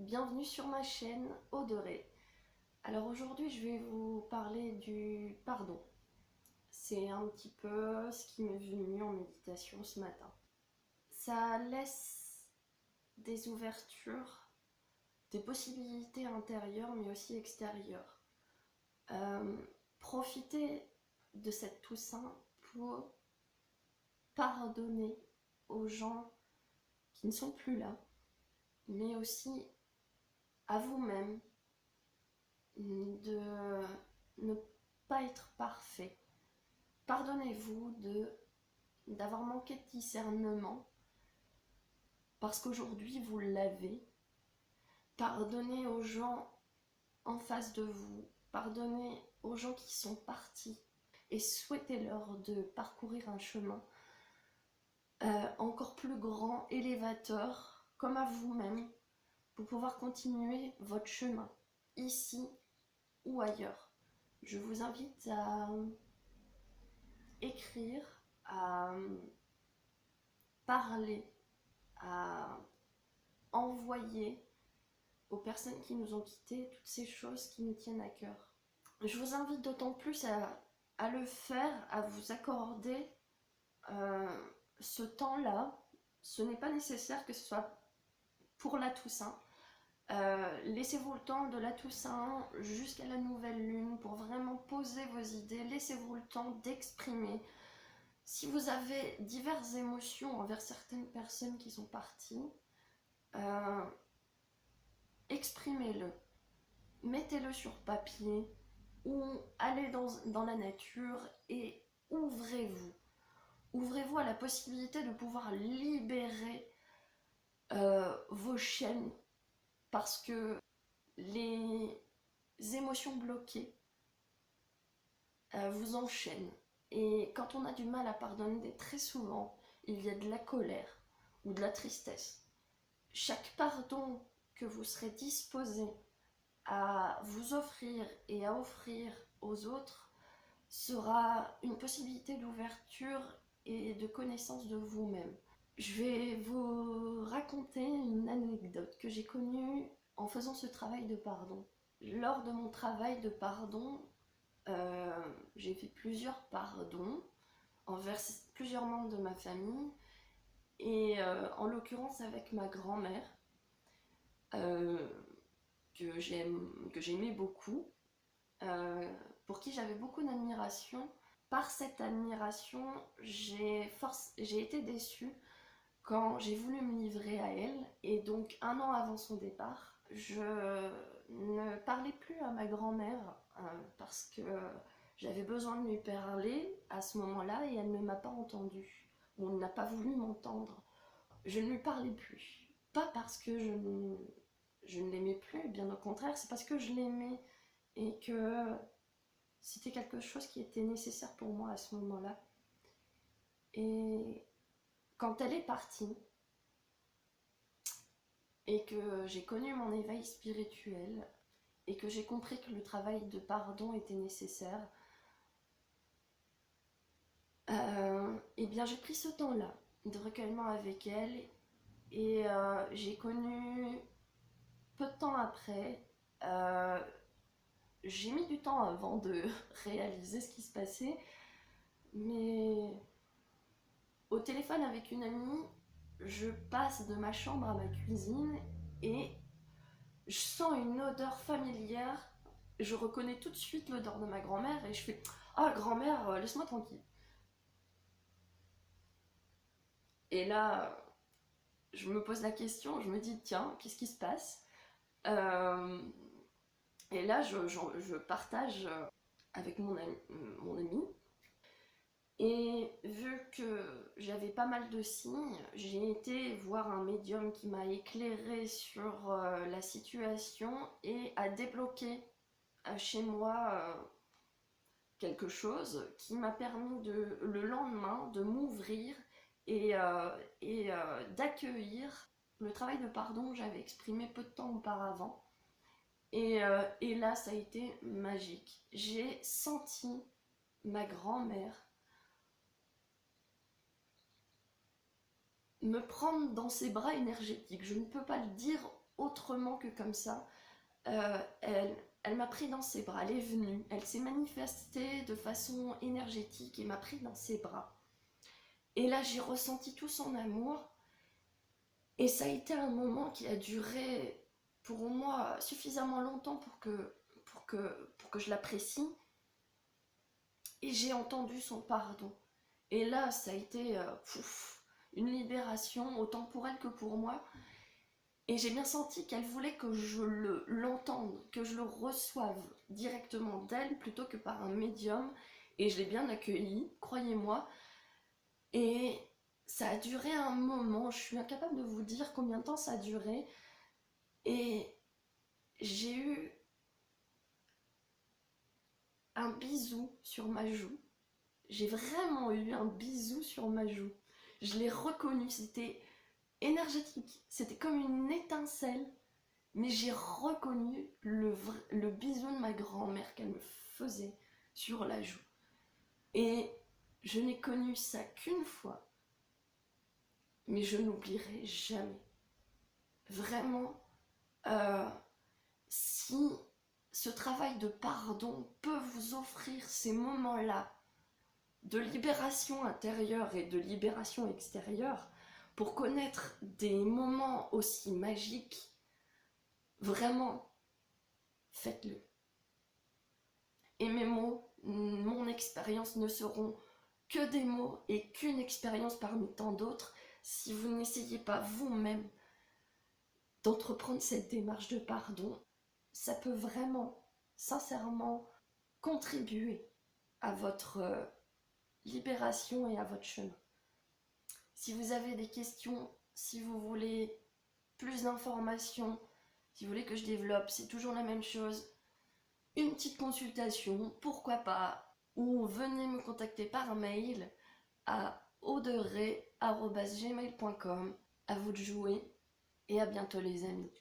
bienvenue sur ma chaîne Audrey. Alors aujourd'hui je vais vous parler du pardon. C'est un petit peu ce qui m'est venu en méditation ce matin. Ça laisse des ouvertures, des possibilités intérieures mais aussi extérieures. Profitez de cette Toussaint pour pardonner aux gens qui ne sont plus là, mais aussi à vous-même de ne pas être parfait. Pardonnez-vous d'avoir manqué de discernement parce qu'aujourd'hui vous l'avez. Pardonnez aux gens en face de vous, pardonnez aux gens qui sont partis et souhaitez-leur de parcourir un chemin encore plus grand, élévateur, comme à vous-même, pour pouvoir continuer votre chemin, ici ou ailleurs. Je vous invite à écrire, à parler, à envoyer aux personnes qui nous ont quittés toutes ces choses qui nous tiennent à cœur. Je vous invite d'autant plus à le faire, à vous accorder ce temps-là. Ce n'est pas nécessaire que ce soit pour la Toussaint. Laissez-vous le temps de la Toussaint jusqu'à la nouvelle lune pour vraiment poser vos idées. Laissez-vous le temps d'exprimer. Si vous avez diverses émotions envers certaines personnes qui sont parties, exprimez-le. Mettez-le sur papier ou allez dans la nature et ouvrez-vous. Ouvrez-vous à la possibilité de pouvoir libérer vos chaînes parce que les émotions bloquées vous enchaînent. Et quand on a du mal à pardonner, très souvent, il y a de la colère ou de la tristesse. Chaque pardon que vous serez disposé à vous offrir et à offrir aux autres sera une possibilité d'ouverture et de connaissance de vous-même. Je vais vous raconter une anecdote que j'ai connue en faisant ce travail de pardon. Lors de mon travail de pardon, j'ai fait plusieurs pardons envers plusieurs membres de ma famille et en l'occurrence avec ma grand-mère que j'aimais beaucoup, pour qui j'avais beaucoup d'admiration. Par cette admiration, j'ai été déçue quand j'ai voulu me livrer à elle, et donc 1 an avant son départ, je ne parlais plus à ma grand-mère parce que j'avais besoin de lui parler à ce moment-là et elle ne m'a pas entendue, ou n'a pas voulu m'entendre. Je ne lui parlais plus. Pas parce que je ne l'aimais plus, bien au contraire, c'est parce que je l'aimais et que c'était quelque chose qui était nécessaire pour moi à ce moment-là. Et quand elle est partie, et que j'ai connu mon éveil spirituel, et que j'ai compris que le travail de pardon était nécessaire, et bien j'ai pris ce temps-là de recueillement avec elle, et j'ai connu peu de temps après, j'ai mis du temps avant de réaliser ce qui se passait, mais au téléphone avec une amie, je passe de ma chambre à ma cuisine et je sens une odeur familière. Je reconnais tout de suite l'odeur de ma grand-mère et je fais « Ah, grand-mère, laisse-moi tranquille ». Et là, je me pose la question, je me dis « Tiens, qu'est-ce qui se passe ?» Et là, je partage avec mon ami. Et vu que j'avais pas mal de signes, j'ai été voir un médium qui m'a éclairé sur la situation et a débloqué chez moi quelque chose qui m'a permis le lendemain de m'ouvrir et d'accueillir le travail de pardon que j'avais exprimé peu de temps auparavant. Et là, ça a été magique. J'ai senti ma grand-mère me prendre dans ses bras énergétiques. Je ne peux pas le dire autrement que comme ça. Elle m'a pris dans ses bras, elle est venue, elle s'est manifestée de façon énergétique et m'a pris dans ses bras. Et là, j'ai ressenti tout son amour. Et ça a été un moment qui a duré pour moi suffisamment longtemps pour que je l'apprécie. Et j'ai entendu son pardon. Et là, ça a été une libération, autant pour elle que pour moi. Et j'ai bien senti qu'elle voulait que je l'entende, que je le reçoive directement d'elle plutôt que par un médium. Et je l'ai bien accueilli, croyez-moi. Et ça a duré un moment, je suis incapable de vous dire combien de temps ça a duré. Et j'ai eu un bisou sur ma joue. J'ai vraiment eu un bisou sur ma joue. Je l'ai reconnu, c'était énergétique, c'était comme une étincelle. Mais j'ai reconnu le bisou de ma grand-mère qu'elle me faisait sur la joue. Et je n'ai connu ça qu'une fois. Mais je n'oublierai jamais. Vraiment, si ce travail de pardon peut vous offrir ces moments-là de libération intérieure et de libération extérieure, pour connaître des moments aussi magiques, vraiment, faites-le. Et mes mots, mon expérience ne seront que des mots et qu'une expérience parmi tant d'autres si vous n'essayez pas vous-même d'entreprendre cette démarche de pardon. Ça peut vraiment, sincèrement, contribuer à votre libération et à votre chemin. Si vous avez des questions, si vous voulez plus d'informations, si vous voulez que je développe, c'est toujours la même chose. Une petite consultation, pourquoi pas, ou venez me contacter par mail à auderet@gmail.com. À vous de jouer et à bientôt les amis.